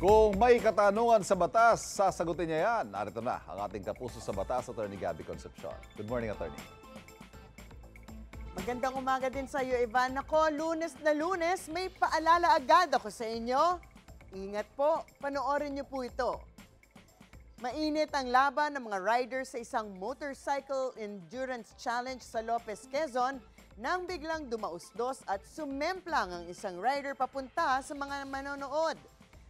Kung may katanungan sa batas, sasagutin niya yan. Narito na ang ating kapuso sa batas, Attorney Gabby Concepcion. Good morning, Attorney. Magandang umaga din sa iyo, Ivan. Ako, Lunes na Lunes, may paalala agad ako sa inyo. Ingat po, panoorin niyo po ito. Mainit ang laban ng mga riders sa isang motorcycle endurance challenge sa Lopez, Quezon nang biglang dumausdos at sumemplang ang isang rider papunta sa mga manonood.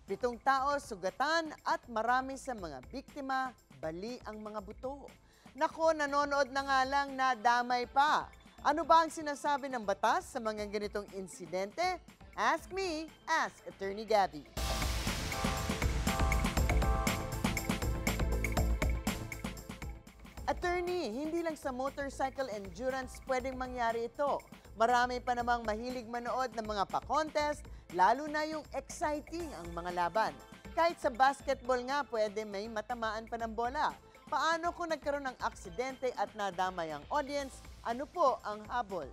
7 tao sugatan at marami sa mga biktima, bali ang mga buto. Nako, nanonood na nga lang, nadamay pa. Ano ba ang sinasabi ng batas sa mga ganitong insidente? Ask me, ask Attorney Gabby. Attorney, hindi lang sa motorcycle endurance pwedeng mangyari ito. Marami pa namang mahilig manood ng mga pa-contest, lalo na yung exciting ang mga laban. Kahit sa basketball nga, pwede may matamaan pa ng bola. Paano kung nagkaroon ng aksidente at nadamay ang audience? Ano po ang habol?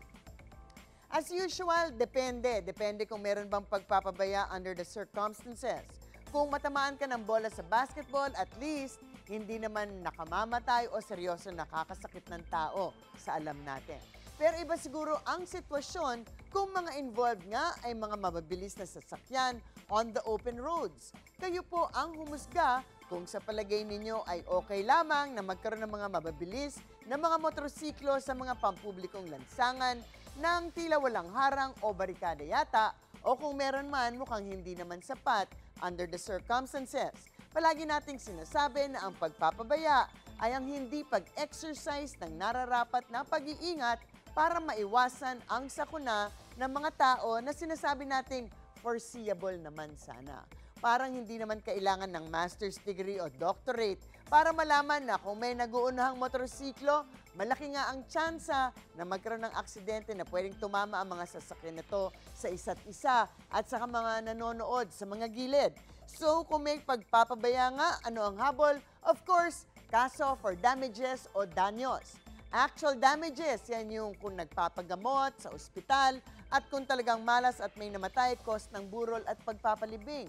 As usual, depende. Depende kung meron bang pagpapabaya under the circumstances. Kung matamaan ka ng bola sa basketball, at least, hindi naman nakamamatay o seryoso nakakasakit ng tao sa alam natin. Pero iba siguro ang sitwasyon kung mga involved nga ay mga mababilis na sasakyan on the open roads. Kayo po ang humusga kung sa palagay ninyo ay okay lamang na magkaroon ng mga mababilis na mga motorsiklo sa mga pampublikong lansangan nang tila walang harang o barikada yata, o kung meron man mukhang hindi naman sapat under the circumstances. Palagi nating sinasabi na ang pagpapabaya ay ang hindi pag-exercise ng nararapat na pag-iingat para maiwasan ang sakuna ng mga tao na sinasabi nating foreseeable naman sana. Parang hindi naman kailangan ng master's degree o doctorate para malaman na kung may naguunahang motorsiklo, malaki nga ang tsansa na magkaroon ng aksidente na pwedeng tumama ang mga sasakyan na to sa isa't isa at sa mga nanonood sa mga gilid. So kung may pagpapabaya nga, ano ang habol? Of course, kaso for damages o danyos. Actual damages, yan yung kung nagpapagamot sa ospital at kung talagang malas at may namatay, cost ng burol at pagpapalibing.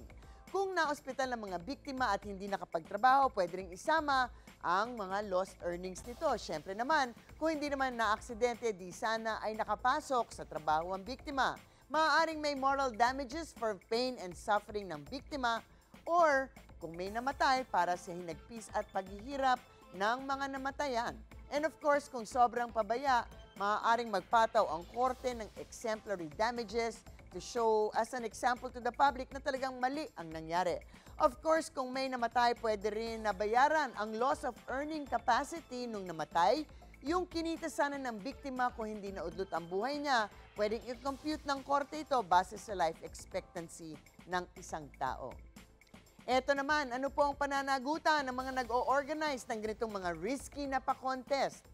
Kung na-ospital ng mga biktima at hindi nakapagtrabaho, pwede ring isama ang mga lost earnings nito. Siyempre naman, kung hindi naman na-aksidente, di sana ay nakapasok sa trabaho ang biktima. Maaaring may moral damages for pain and suffering ng biktima or kung may namatay para sa hinagpis at paghihirap ng mga namatayan. And of course, kung sobrang pabaya, maaaring magpataw ang korte ng exemplary damages to show as an example to the public na talagang mali ang nangyari. Of course, kung may namatay, pwede rin nabayaran ang loss of earning capacity nung namatay. Yung kinita sana ng biktima kung hindi naudlot ang buhay niya, pwedeng i-compute ng korte ito base sa life expectancy ng isang tao. Eto naman, ano po ang pananagutan ng mga nag-o-organize ng ganitong mga risky na pa-contest?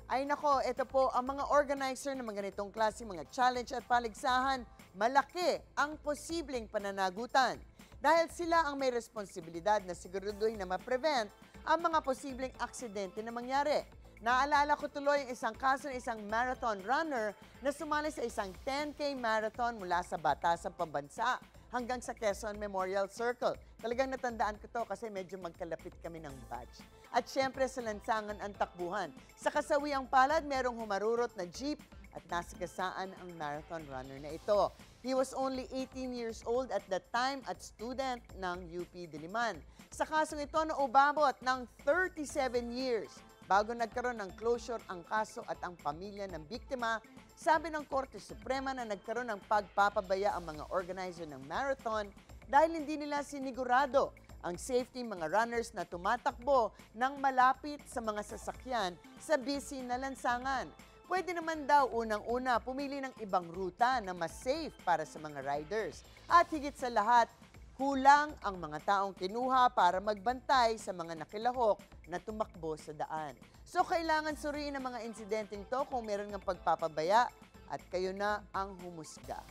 Ay nako, ito po ang mga organizer ng mga ganitong klase, mga challenge at paligsahan, malaki ang posibleng pananagutan. Dahil sila ang may responsibilidad na siguraduhin na ma-prevent ang mga posibleng aksidente na mangyari. Naalala ko tuloy ang isang kaso ng isang marathon runner na sumali sa isang 10K marathon mula sa Batasang Pambansa hanggang sa Quezon Memorial Circle. Talagang natandaan ko to kasi medyo magkalapit kami ng batch. At syempre sa lansangan ang takbuhan. Sa kasawiang palad, merong humarurot na jeep at nasagasaan ang marathon runner na ito. He was only 18 years old at that time at student ng UP Diliman. Sa kasong ito, naubabot ng 37 years bago nagkaroon ng closure ang kaso at ang pamilya ng biktima. Sabi ng Korte Suprema na nagkaroon ng pagpapabaya ang mga organizer ng marathon dahil hindi nila sinigurado ang safety mga runners na tumatakbo ng malapit sa mga sasakyan sa busy na lansangan. Pwede naman daw unang-una pumili ng ibang ruta na mas safe para sa mga riders. At higit sa lahat, kulang ang mga taong kinuha para magbantay sa mga nakilahok na tumakbo sa daan. So kailangan suriin ang mga insidenteng to kung meron ng pagpapabaya at kayo na ang humusga.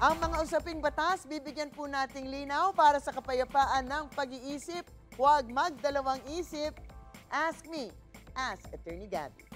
Ang mga usaping batas, bibigyan po nating linaw para sa kapayapaan ng pag-iisip. Huwag magdalawang isip. Ask me, ask Attorney Gabby.